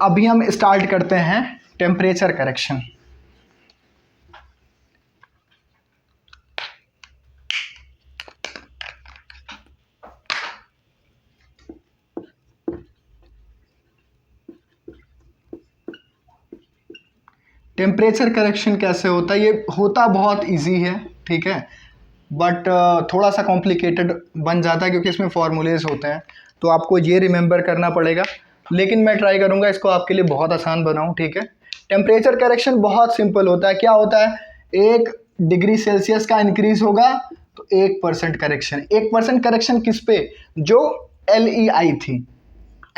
अभी हम स्टार्ट करते हैं टेम्परेचर करेक्शन। टेम्परेचर करेक्शन कैसे होता है? ये होता बहुत इजी है, ठीक है, बट थोड़ा सा कॉम्प्लिकेटेड बन जाता है क्योंकि इसमें फॉर्मूलेज होते हैं, तो आपको ये रिमेंबर करना पड़ेगा। लेकिन मैं ट्राई करूँगा इसको आपके लिए बहुत आसान बनाऊँ, ठीक है। टेम्परेचर करेक्शन बहुत सिंपल होता है। क्या होता है? 1 डिग्री सेल्सियस का इंक्रीज होगा तो 1% करेक्शन। 1% करेक्शन किस पे? जो LEI थी।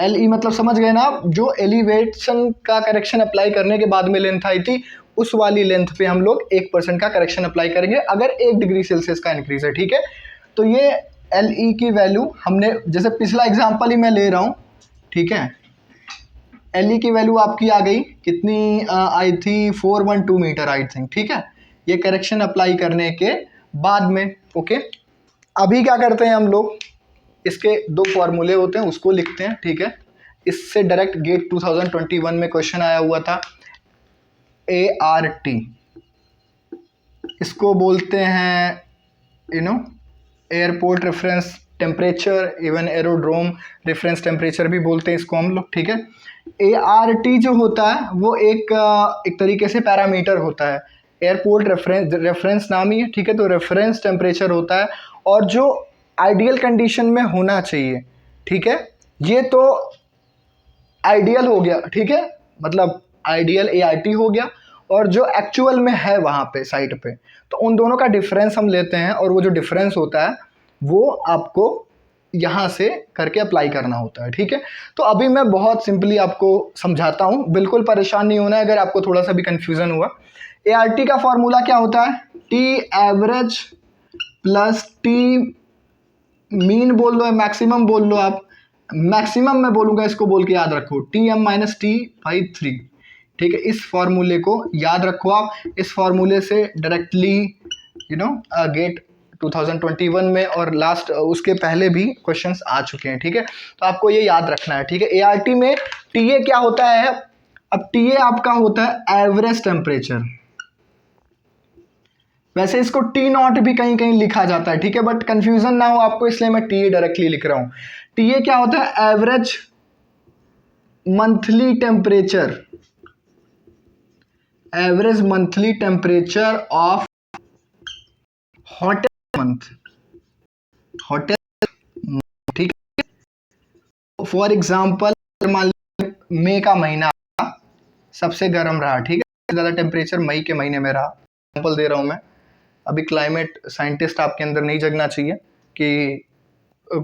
LE मतलब समझ गए ना आप? जो एलिवेशन का करेक्शन अप्लाई करने के बाद में लेंथ आई थी, उस वाली लेंथ पे हम लोग 1% का करेक्शन अप्लाई करेंगे अगर 1 डिग्री सेल्सियस का इंक्रीज है, ठीक है। तो ये LE की वैल्यू हमने, जैसे पिछला एग्जांपल ही मैं ले रहा हूँ, ठीक है। LE की वैल्यू आपकी आ गई कितनी? आई थी 412 मीटर आई थिंक, ठीक है। ये करेक्शन अप्लाई करने के बाद में, ओके। अभी क्या करते हैं हम लोग, इसके 2 फॉर्मूले होते हैं, उसको लिखते हैं, ठीक है। इससे डायरेक्ट गेट 2021 में क्वेश्चन आया हुआ था। ART इसको बोलते हैं airport reference temperature, even aerodrome reference temperature भी बोलते हैं इसको हम लोग, ठीक है। ART जो होता है वो एक तरीके से पैरामीटर होता है। एयरपोर्ट रेफरेंस नाम ही है, ठीक है। तो रेफरेंस टेम्परेचर होता है और जो आइडियल कंडीशन में होना चाहिए, ठीक है। ये तो आइडियल हो गया, ठीक है, मतलब आइडियल ART हो गया, और जो एक्चुअल में है वहाँ पे साइट पे, तो उन दोनों का डिफरेंस हम लेते हैं, और वो जो डिफरेंस होता है वो आपको यहाँ से करके अप्लाई करना होता है, ठीक है। तो अभी मैं बहुत सिंपली आपको समझाता हूँ, बिल्कुल परेशान नहीं होना है अगर आपको थोड़ा सा भी कन्फ्यूज़न हुआ। ART का फॉर्मूला क्या होता है? T average plus T mean बोल लो, मैक्सिमम बोल लो आप। मैक्सिमम मैं बोलूँगा, इसको बोल के याद रखो, Tm माइनस T/3, ठीक है। इस फॉर्मूले को याद रखो आप। इस फॉर्मूले से डायरेक्टली गेट 2021 में और लास्ट उसके पहले भी क्वेश्चंस आ चुके हैं, ठीक है। तो आपको ये याद रखना है, ठीक है। ART में TA क्या होता है? अब TA आपका होता है एवरेज टेम्परेचर। वैसे इसको T0 भी कहीं कहीं लिखा जाता है, ठीक है, बट कंफ्यूजन ना हो आपको, इसलिए मैं TA डायरेक्टली लिख रहा हूं। TA क्या होता है? Average monthly temperature, average monthly temperature of hottest month, hottest, ठीक है। फॉर एग्जांपल मान लीजिए मई का महीना सबसे गर्म रहा, ठीक है, ज़्यादा टेम्परेचर मई के महीने में रहा। एग्जांपल दे रहा हूं मैं। अभी क्लाइमेट साइंटिस्ट आपके अंदर नहीं जगना चाहिए कि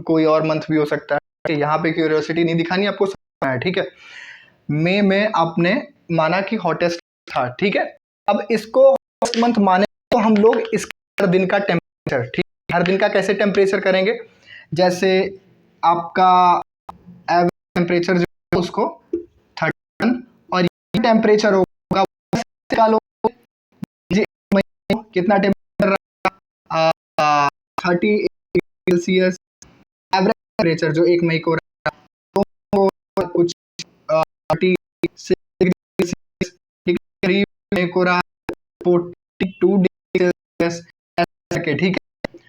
कोई और मंथ भी हो सकता है, यहाँ पे क्यूरियोसिटी नहीं दिखानी, आपको समझना है, ठीक है। मई में आपने माना कि हॉटेस्ट था, ठीक है। अब इसको हॉटेस्ट मंथ माने तो हम लोग इसके हर दिन का टेम्परेचर, ठीक है, हर दिन का कैसे टेम्परेचर करेंगे? जैसे आपका एवरेज टेम्परेचर जो है उसको 31 और ये टेम्परेचर होगा कितना टेम्परेचर रहा? 30 सेल्सियस एवरेज टेम्परेचर जो 1 मई को रहा, तो कुछ 36 डिग्री सेल्सियस, ठीक है, मई को रहा 42 डिग्री सेल्सियस, ऐसे, ठीक है।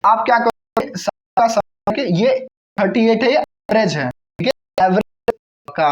आप क्या करोगे, सबका सम के ये 38 है, ये एवरेज है, ठीक है। एवरेज का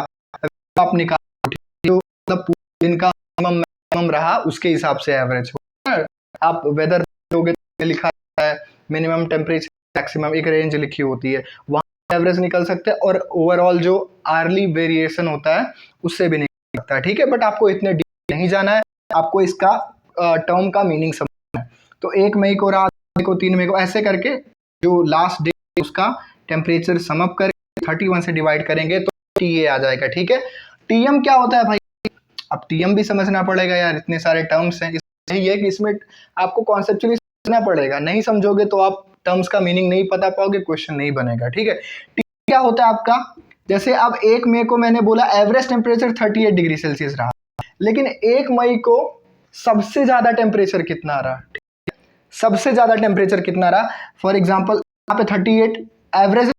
आप निकालो, ठीक है, मतलब पूरे दिन का मिनिमम रहा उसके हिसाब से एवरेज होगा। आप वेदर दोगे तो लिखा है मिनिमम टेम्परेचर मैक्सिमम, एक रेंज लिखी होती है, वहाँ एवरेज निकल सकते हैं, और ओवरऑल जो आर्ली वेरिएशन होता है उससे भी निकल सकता है, ठीक है। बट आपको इतने डीप नहीं जाना है, आपको इसका टर्म का मीनिंग समझना है। तो 1 मई को रहा, 2 मई को, 3 मई को, ऐसे करके जो लास्ट डे उसका टेम्परेचर समअप करके 31 से डिवाइड करेंगे तो TA आ जाएगा, ठीक है। TM क्या होता है भाई? अब TM भी समझना पड़ेगा यार, इतने सारे टर्म्स हैं, यही है कि इसमें आपको कॉन्सेप्चुअली समझना पड़ेगा, नहीं समझोगे तो आप टर्म्स का मीनिंग नहीं पता पाओगे, क्वेश्चन नहीं बनेगा, ठीक है। क्या होता है आपका? जैसे अब 1 मई को मैंने बोला एवरेज टेम्परेचर 38 डिग्री सेल्सियस रहा, लेकिन 1 मई को सबसे ज्यादा टेम्परेचर कितना रहा? सबसे ज्यादा टेम्परेचर कितना रहा? फॉर एग्जांपल यहाँ पे 38 एवरेज,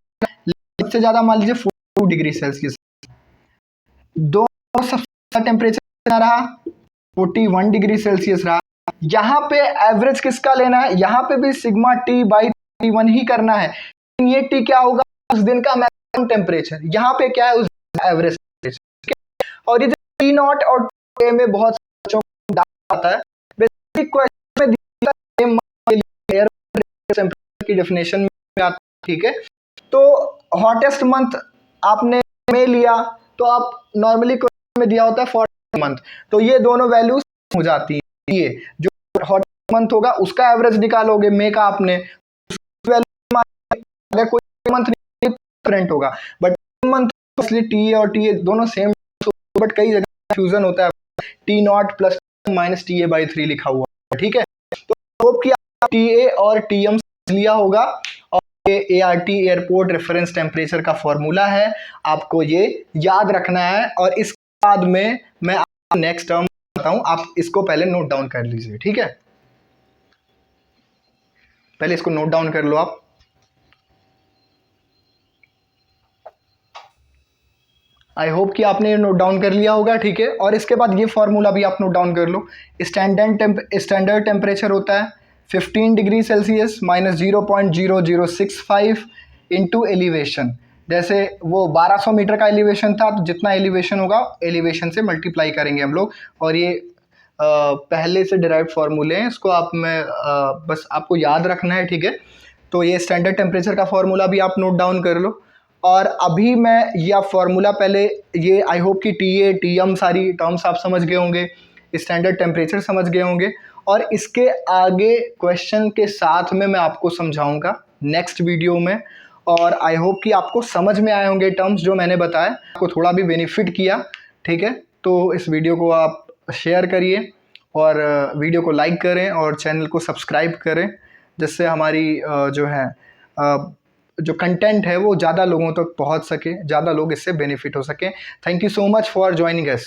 सबसे ज्यादा मान लीजिए 42 डिग्री सेल्सियस। 2 और सबसे टेम्परेचर रहा 41 डिग्री सेल्सियस रहा। यहाँ पे एवरेज किसका लेना है, यहाँ पे भी सिग्मा टी बाई 1 ही करना है, लेकिन ये टी क्या होगा, उस दिन का मैक्सिमम टेम्परेचर, यहाँ पे क्या है उस एवरेज टेम्परेचर। और ये टी नॉट और टी में बहुत बच्चों को डाउट आता है, बेसिक क्वेश्चन में एयर टेम्परेचर की डेफिनेशन में आता है, ठीक है। तो हॉटेस्ट मंथ आपने मई लिया तो आप नॉर्मली क्वेश्चन में दिया होता है 40 मंथ, तो ये दोनों वैल्यूज हो जाती है। ये जो हॉट मंथ होगा उसका एवरेज निकालोगे मई का आपने, अगर कोई मंथ डिफरेंट होगा, बट मंथ टी ए और टी ए दोनों सेम, बट कई जगह कंफ्यूजन होता है, T not plus minus T A by 3 लिखा हुआ है, ठीक है। तो होप कि टी ए और टी एम लिया होगा, और ये ART एयरपोर्ट रेफरेंस टेम्परेचर का फॉर्मूला है, आपको ये याद रखना है। और इसके बाद में मैं आपको नेक्स्ट टर्म बताऊं, आप इसको पहले नोट डाउन कर लीजिए, ठीक है। पहले इसको नोट डाउन कर लो आप। आई होप कि आपने नोट डाउन कर लिया होगा, ठीक है। और इसके बाद ये फॉर्मूला भी आप नोट डाउन कर लो। स्टैंडर्ड टेम्परेचर होता है 15 degree Celsius minus 0.0065 into elevation. जैसे वो 1200 मीटर का एलिवेशन था, तो जितना एलिवेशन होगा एलिवेशन से मल्टीप्लाई करेंगे हम लोग। और ये पहले से डिराइव्ड फार्मूले हैं, इसको आप में बस आपको याद रखना है, ठीक है। तो ये स्टैंडर्ड टेम्परेचर का फार्मूला भी आप नोट डाउन कर लो। और अभी मैं यह फार्मूला पहले, ये आई होप कि टी ए टी एम सारी टर्म्स आप समझ गए होंगे, स्टैंडर्ड टेम्परेचर समझ गए होंगे, और इसके आगे क्वेश्चन के साथ में मैं आपको समझाऊंगा नेक्स्ट वीडियो में। और आई होप कि आपको समझ में आए होंगे टर्म्स जो मैंने बताया, आपको थोड़ा भी बेनिफिट किया, ठीक है। तो इस वीडियो को आप शेयर करिए और वीडियो को लाइक करें और चैनल को सब्सक्राइब करें, जिससे हमारी जो है जो कंटेंट है वो ज़्यादा लोगों तक पहुंच सके, ज़्यादा लोग इससे बेनिफिट हो सकें। Thank you so much for joining us.